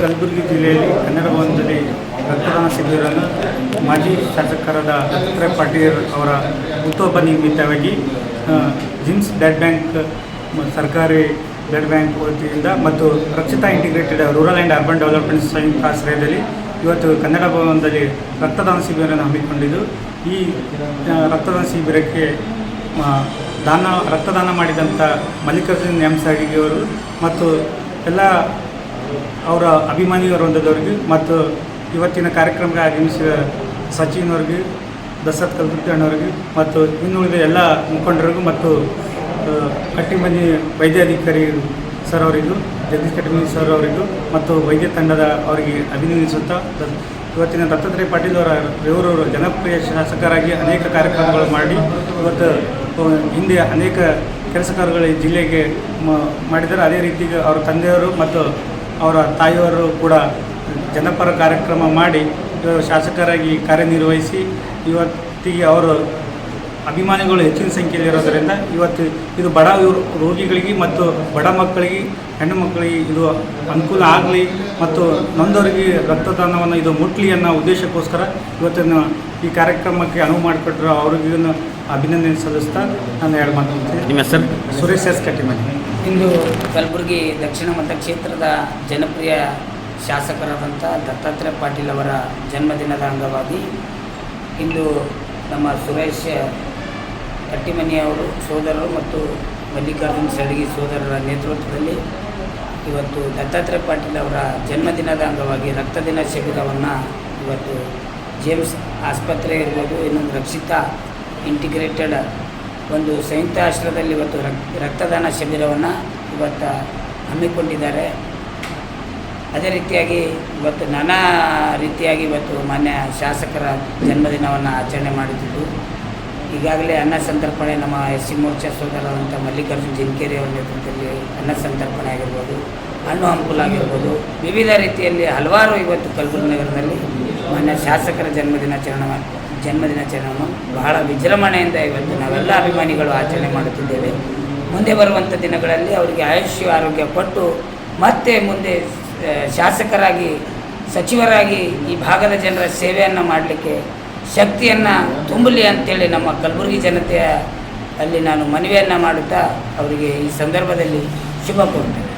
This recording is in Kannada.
ಕಲಬುರಗಿ ಜಿಲ್ಲೆಯಲ್ಲಿ ಕನ್ನಡ ಭವನದಲ್ಲಿ ರಕ್ತದಾನ ಶಿಬಿರವನ್ನು ಮಾಜಿ ಶಾಸಕರಾದ ದತ್ತಾತ್ರೇಯ ಪಾಟೀಲ್ ಅವರ ಹುಟ್ಟುಹಬ್ಬ ನಿಮಿತ್ತವಾಗಿ ಜಿಮ್ಸ್ ಬ್ಲಡ್ ಬ್ಯಾಂಕ್ ಸರ್ಕಾರಿ ಬ್ಲಡ್ ಬ್ಯಾಂಕ್ ವತಿಯಿಂದ ಮತ್ತು Rakshita integrated rural and urban development ಸಂಯುಕ್ತ ಆಶ್ರಯದಲ್ಲಿ ಇವತ್ತು ಕನ್ನಡ ಭವನದಲ್ಲಿ ರಕ್ತದಾನ ಶಿಬಿರವನ್ನು ಹಮ್ಮಿಕೊಂಡಿದ್ದು ಈ ರಕ್ತದಾನ ಶಿಬಿರಕ್ಕೆ ರಕ್ತದಾನ ಮಾಡಿದಂಥ ಮಲ್ಲಿಕಾರ್ಜುನ್ ಎಂ ಸಾಡಿಗೆಯವರು ಮತ್ತು ಎಲ್ಲ ಅವರ ಅಭಿಮಾನಿಯರು ಹೊಂದದವ್ರಿಗೆ ಮತ್ತು ಇವತ್ತಿನ ಕಾರ್ಯಕ್ರಮಕ್ಕೆ ಆಗಮಿಸಿದ ಸಚಿನ್ ಅವ್ರಿಗೆ ದಶರಥ್ ಕಲ್ಬುರ್ಗಿ ಅಣ್ಣವ್ರಿಗೆ ಮತ್ತು ಇನ್ನುಳಿದ ಎಲ್ಲ ಮುಖಂಡರಿಗೂ ಮತ್ತು ಕಟ್ಟಿಮನಿ ವೈದ್ಯಾಧಿಕಾರಿ ಸರ್ ಅವರಿಗೂ ಜಗದೀಶ್ ಕಟ್ಟಿಮನಿ ಸರ್ ಅವರಿಗೂ ಮತ್ತು ವೈದ್ಯ ತಂಡದ ಅವರಿಗೆ ಅಭಿನಂದಿಸುತ್ತಾ ಇವತ್ತಿನ ದತ್ತಾತ್ರೇಯ ಪಾಟೀಲ್ ಇವರ ಜನಪ್ರಿಯ ಶಾಸಕರಾಗಿ ಅನೇಕ ಕಾರ್ಯಕ್ರಮಗಳು ಮಾಡಿ ಇವತ್ತು ಹಿಂದೆ ಅನೇಕ ಕೆಲಸ ಕಾರ್ಯಗಳು ಜಿಲ್ಲೆಗೆ ಮಾಡಿದ್ದಾರೆ. ಅದೇ ರೀತಿ ಅವರ ತಂದೆಯವರು ಮತ್ತು ಅವರ ತಾಯಿಯವರು ಕೂಡ ಜನಪರ ಕಾರ್ಯಕ್ರಮ ಮಾಡಿ ಶಾಸಕರಾಗಿ ಕಾರ್ಯನಿರ್ವಹಿಸಿ ಇವತ್ತಿಗೆ ಅವರು ಅಭಿಮಾನಿಗಳು ಹೆಚ್ಚಿನ ಸಂಖ್ಯೆಯಲ್ಲಿರೋದರಿಂದ ಇವತ್ತು ಇದು ಬಡ ರೋಗಿಗಳಿಗೆ ಮತ್ತು ಬಡ ಮಕ್ಕಳಿಗೆ ಹೆಣ್ಣು ಮಕ್ಕಳಿಗೆ ಇದು ಅನುಕೂಲ ಆಗಲಿ ಮತ್ತು ನೊಂದವರಿಗೆ ರಕ್ತದಾನವನ್ನು ಇದು ಮುಟ್ಲಿ ಅನ್ನೋ ಉದ್ದೇಶಕ್ಕೋಸ್ಕರ ಇವತ್ತಿನ ಈ ಕಾರ್ಯಕ್ರಮಕ್ಕೆ ಅನುವು ಮಾಡಿಕೊಟ್ಟರು ಅವ್ರಿಗೂ ಅಭಿನಂದನೆ ಸಲ್ಲಿಸ್ತಾ ನಾನು ಎರಡು ಮಾತಾಡ್ತೀನಿ. ನಿಮ್ಮ ಹೆಸರು? ಸುರೇಶ್ ಎಸ್ ಕಟ್ಟಿಮನಿ. ಇಂದು ಕಲಬುರಗಿ ದಕ್ಷಿಣ ಮತಕ್ಷೇತ್ರದ ಜನಪ್ರಿಯ ಶಾಸಕರಾದಂಥ ದತ್ತಾತ್ರೇಯ ಪಾಟೀಲ್ ಅವರ ಜನ್ಮದಿನದ ಅಂಗವಾಗಿ ಇಂದು ನಮ್ಮ ಸುರೇಶ್ ಕಟ್ಟಿಮನಿಯವರು ಸೋದರರು ಮತ್ತು ಮಲ್ಲಿಕಾರ್ಜುನ್ ಸಡಗಿ ಸೋದರರ ನೇತೃತ್ವದಲ್ಲಿ ಇವತ್ತು ದತ್ತಾತ್ರೇಯ ಪಾಟೀಲ್ ಅವರ ಜನ್ಮದಿನದ ಅಂಗವಾಗಿ ರಕ್ತದಿನ ಶಿಬಿರವನ್ನು ಇವತ್ತು ಜೇಮ್ಸ್ ಆಸ್ಪತ್ರೆ ಇರ್ಬೋದು, ಇನ್ನೊಂದು ರಕ್ಷಿತಾ ಇಂಟಿಗ್ರೇಟೆಡ್ ಒಂದು ಸಂಯುಕ್ತ ಆಶ್ರಯದಲ್ಲಿ ಇವತ್ತು ರಕ್ತದಾನ ಶಿಬಿರವನ್ನು ಇವತ್ತು ಹಮ್ಮಿಕೊಂಡಿದ್ದಾರೆ. ಅದೇ ರೀತಿಯಾಗಿ ಇವತ್ತು ನಾನಾ ರೀತಿಯಾಗಿ ಇವತ್ತು ಮಾನ್ಯ ಶಾಸಕರ ಜನ್ಮದಿನವನ್ನು ಆಚರಣೆ ಮಾಡುತ್ತಿದ್ದು ಈಗಾಗಲೇ ಅನ್ನ ಸಂತರ್ಪಣೆ ನಮ್ಮ ಎಸ್ ಸಿ ಮೋರ್ಚಾ ಸೋದರರಾದಂಥ ಮಲ್ಲಿಕಾರ್ಜುನ್ ಜಿನ್ಕೇರಿ ಅವರ ನೇತೃತ್ವದಲ್ಲಿ ಅನ್ನ ಸಂತರ್ಪಣೆ ಆಗಿರ್ಬೋದು, ಹಣ್ಣು ಹಂಪಲು ಆಗಿರ್ಬೋದು, ವಿವಿಧ ರೀತಿಯಲ್ಲಿ ಹಲವಾರು ಇವತ್ತು ಕಲಬುರಗಿ ನಗರದಲ್ಲಿ ಮಾನ್ಯ ಶಾಸಕರ ಜನ್ಮದಿನಾಚರಣೆಯನ್ನು ಬಹಳ ವಿಜೃಂಭಣೆಯಿಂದ ಇವತ್ತು ನಾವೆಲ್ಲ ಅಭಿಮಾನಿಗಳು ಆಚರಣೆ ಮಾಡುತ್ತಿದ್ದೇವೆ. ಮುಂದೆ ಬರುವಂಥ ದಿನಗಳಲ್ಲಿ ಅವರಿಗೆ ಆಯುಷ್ಯ ಆರೋಗ್ಯ ಕೊಟ್ಟು ಮತ್ತೆ ಮುಂದೆ ಶಾಸಕರಾಗಿ ಸಚಿವರಾಗಿ ಈ ಭಾಗದ ಜನರ ಸೇವೆಯನ್ನು ಮಾಡಲಿಕ್ಕೆ ಶಕ್ತಿಯನ್ನು ತುಂಬಲಿ ಅಂತೇಳಿ ನಮ್ಮ ಕಲಬುರಗಿ ಜನತೆಯ ಅಲ್ಲಿ ನಾನು ಮನವಿಯನ್ನು ಮಾಡುತ್ತಾ ಅವರಿಗೆ ಈ ಸಂದರ್ಭದಲ್ಲಿ ಶುಭ ಕೋರ್ತೇನೆ.